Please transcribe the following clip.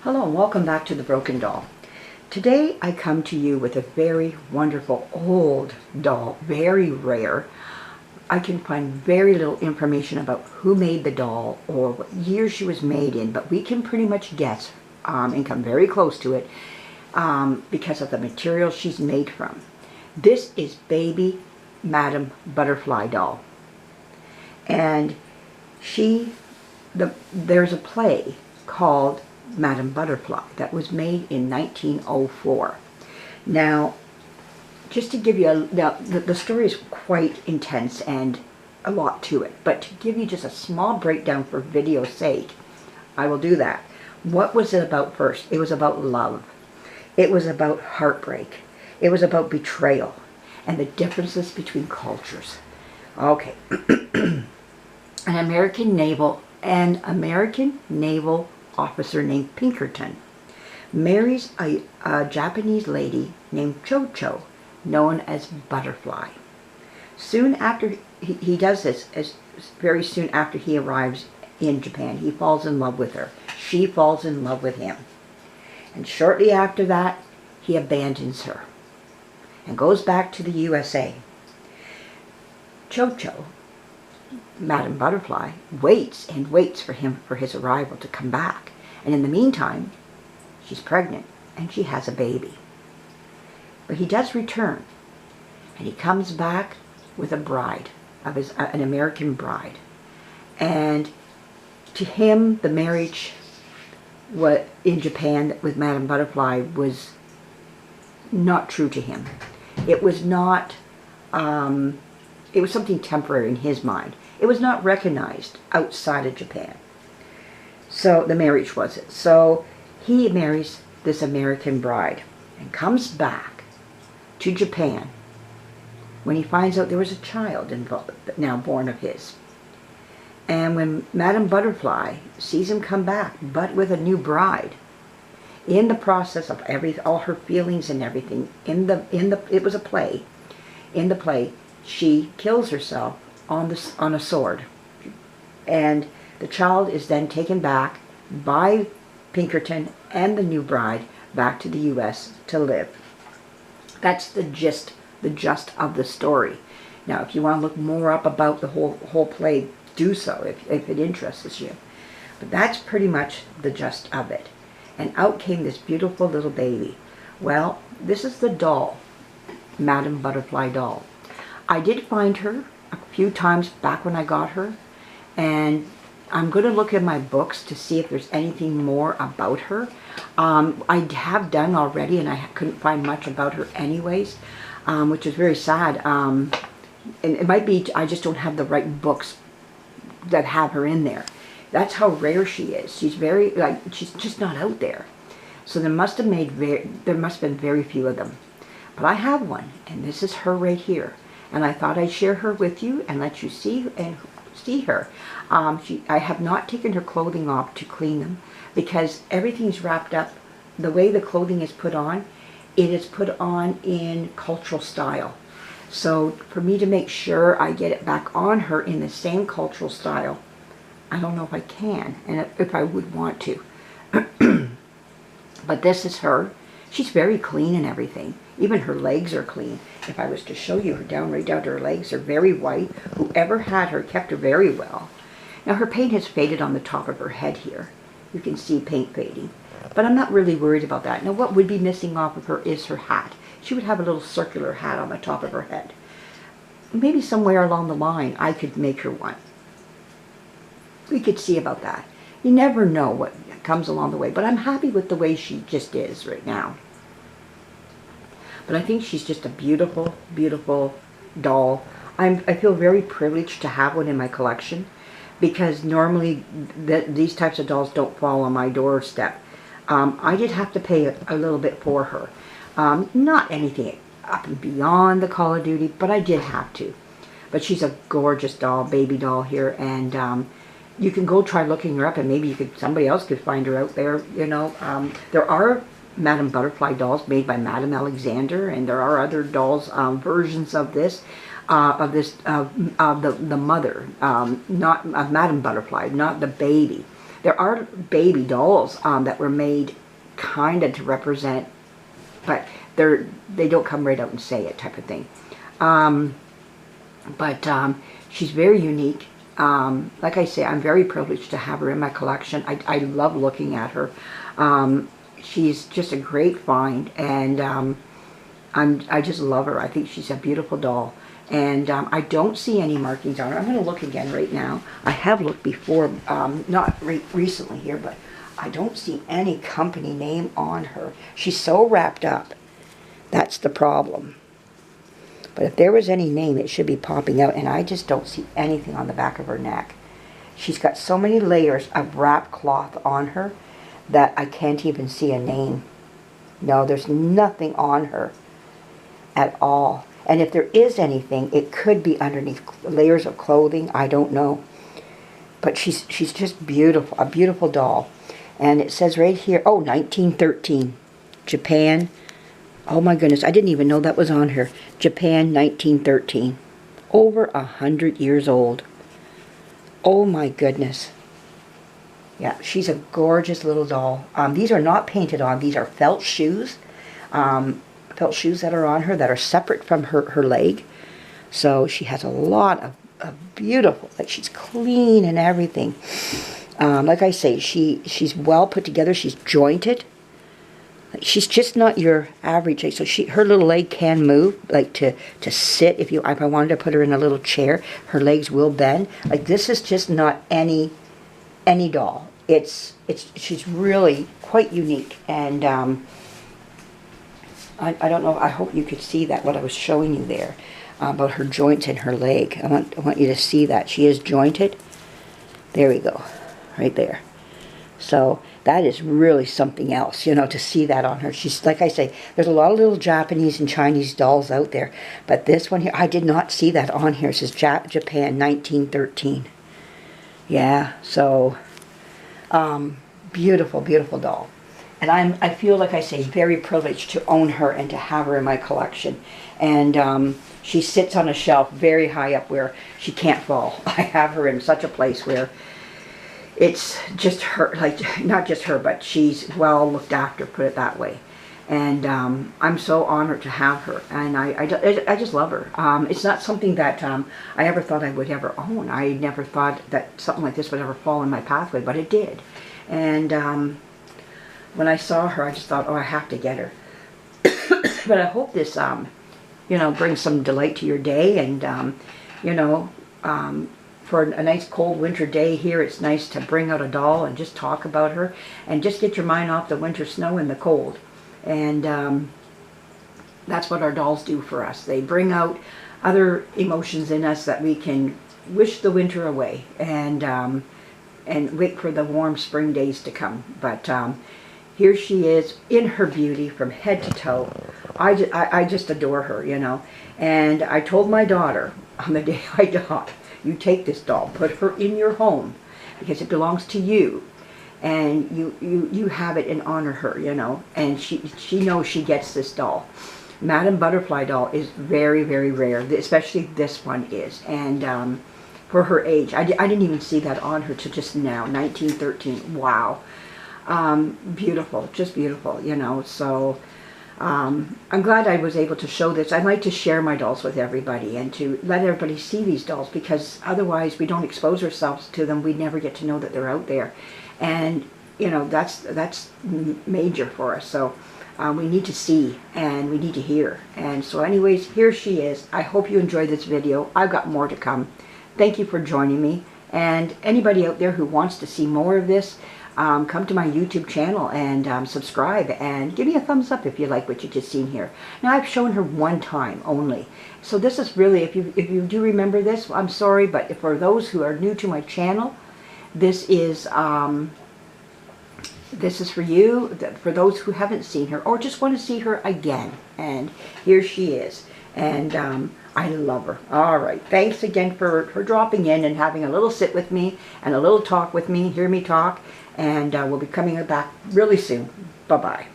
Hello and welcome back to The Broken Doll. Today I come to you with a very wonderful old doll, very rare. I can find very little information about who made the doll or what year she was made in, but we can pretty much guess and come very close to it because of the material she's made from. This is Baby Madame Butterfly doll. And there's a play called Madame Butterfly that was made in 1904. Now, just to give you the story is quite intense and a lot to it, but to give you just a small breakdown for video's sake, I will do that. What was it about first? It was about love. It was about heartbreak. It was about betrayal and the differences between cultures. Okay. An American naval officer named Pinkerton marries a Japanese lady named Cho-Cho, known as Butterfly. Soon after he does this, very soon after he arrives in Japan, he falls in love with her. She falls in love with him. And shortly after that, he abandons her and goes back to the USA. Cho-Cho, Madame Butterfly, waits and waits for his arrival to come back. And in the meantime, she's pregnant and she has a baby. But he does return, and he comes back with a bride, an American bride. And to him, the marriage in Japan with Madame Butterfly was not true to him. It was not, it was something temporary in his mind. It was not recognized outside of Japan. So the marriage wasn't. So he marries this American bride and comes back to Japan when he finds out there was a child now born of his. And when Madame Butterfly sees him come back, but with a new bride, in the process of all her feelings and everything, it was a play. In the play, she kills herself on a sword, and the child is then taken back by Pinkerton and the new bride back to the U.S. to live. That's the gist of the story. Now, if you want to look more up about the whole play, do so if it interests you. But that's pretty much the gist of it. And out came this beautiful little baby. Well, this is the doll, Madame Butterfly doll. I did find her a few times back when I got her, and I'm going to look in my books to see if there's anything more about her. I have done already, and I couldn't find much about her anyways, which is very sad. And it might be I just don't have the right books that have her in there. That's how rare she is. She's she's just not out there. So there must have been very few of them. But I have one, and this is her right here. And I thought I'd share her with you and let you see her. I have not taken her clothing off to clean them because everything's wrapped up. The way the clothing is put on, it is put on in cultural style. So for me to make sure I get it back on her in the same cultural style, I don't know if I can and if I would want to. But this is her. She's very clean and everything. Even her legs are clean. If I was to show you her right down to her legs, are very white. Whoever had her kept her very well. Now her paint has faded on the top of her head here. You can see paint fading. But I'm not really worried about that. Now what would be missing off of her is her hat. She would have a little circular hat on the top of her head. Maybe somewhere along the line I could make her one. We could see about that. You never know what comes along the way. But I'm happy with the way she just is right now. But I think she's just a beautiful, beautiful doll. I feel very privileged to have one in my collection because normally these types of dolls don't fall on my doorstep. I did have to pay a little bit for her. Not anything up and beyond the Call of Duty, but I did have to. But she's a gorgeous doll, baby doll here, and you can go try looking her up, and maybe somebody else could find her out there. You know, there are Madame Butterfly dolls made by Madame Alexander, and there are other dolls, versions of this, the mother, not of Madame Butterfly, not the baby. There are baby dolls that were made kind of to represent, but they don't come right out and say it type of thing. She's very unique. Like I say, I'm very privileged to have her in my collection. I love looking at her. She's just a great find, and I just love her. I think she's a beautiful doll. And I don't see any markings on her. I'm going to look again right now. I have looked before, not recently here, but I don't see any company name on her. She's so wrapped up. That's the problem. But if there was any name, it should be popping out, and I just don't see anything on the back of her neck. She's got so many layers of wrap cloth on her that I can't even see a name. No, there's nothing on her at all. And if there is anything, it could be underneath layers of clothing. I don't know. But she's just beautiful, a beautiful doll. And it says right here, oh, 1913, Japan. Oh my goodness, I didn't even know that was on her. Japan, 1913. Over 100 years old. Oh my goodness. Yeah, she's a gorgeous little doll. These are not painted on. These are felt shoes. Felt shoes that are on her that are separate from her leg. So she has a lot of beautiful, like she's clean and everything. Like I say, she's well put together. She's jointed. She's just not your average. So her little leg can move, like to sit. If I wanted to put her in a little chair, her legs will bend. Like this is just not any doll. She's really quite unique, and I don't know. I hope you could see that what I was showing you there about her joints and her leg. I want you to see that she is jointed. There we go, right there. So that is really something else, you know, to see that on her. She's, like I say, there's a lot of little Japanese and Chinese dolls out there, but this one here, I did not see that on here. It says Japan 1913. Yeah, so beautiful, beautiful doll. And I feel, like I say, very privileged to own her and to have her in my collection. And she sits on a shelf very high up where she can't fall. I have her in such a place where it's just her, like, not just her, but she's well looked after, put it that way. And I'm so honored to have her, and I just love her. It's not something that I ever thought I would ever own. I never thought that something like this would ever fall in my pathway, but it did. And when I saw her, I just thought, oh, I have to get her. But I hope this, you know, brings some delight to your day, and you know, for a nice cold winter day here, it's nice to bring out a doll and just talk about her and just get your mind off the winter snow and the cold. And that's what our dolls do for us. They bring out other emotions in us that we can wish the winter away and wait for the warm spring days to come. But here she is in her beauty from head to toe. I just adore her, you know. And I told my daughter on the day I got, you take this doll, put her in your home, because it belongs to you, and you have it and honor her, you know. And she knows she gets this doll. Madame Butterfly doll is very, very rare, especially this one is. And for her age, I didn't even see that on her till just now, 1913. Wow. Beautiful, just beautiful, you know. So I'm glad I was able to show this. I like to share my dolls with everybody and to let everybody see these dolls, because otherwise we don't expose ourselves to them. We never get to know that they're out there. And, you know, that's major for us. So we need to see and we need to hear. And so anyways, here she is. I hope you enjoyed this video. I've got more to come. Thank you for joining me. And anybody out there who wants to see more of this, come to my YouTube channel and subscribe and give me a thumbs up if you like what you just seen here. Now, I've shown her one time only, so this is really, if you do remember this, I'm sorry, but for those who are new to my channel, this is for you, for those who haven't seen her or just want to see her again. And here she is, and I love her. All right, thanks again for dropping in and having a little sit with me and a little talk with me, hear me talk. And we'll be coming back really soon. Bye-bye.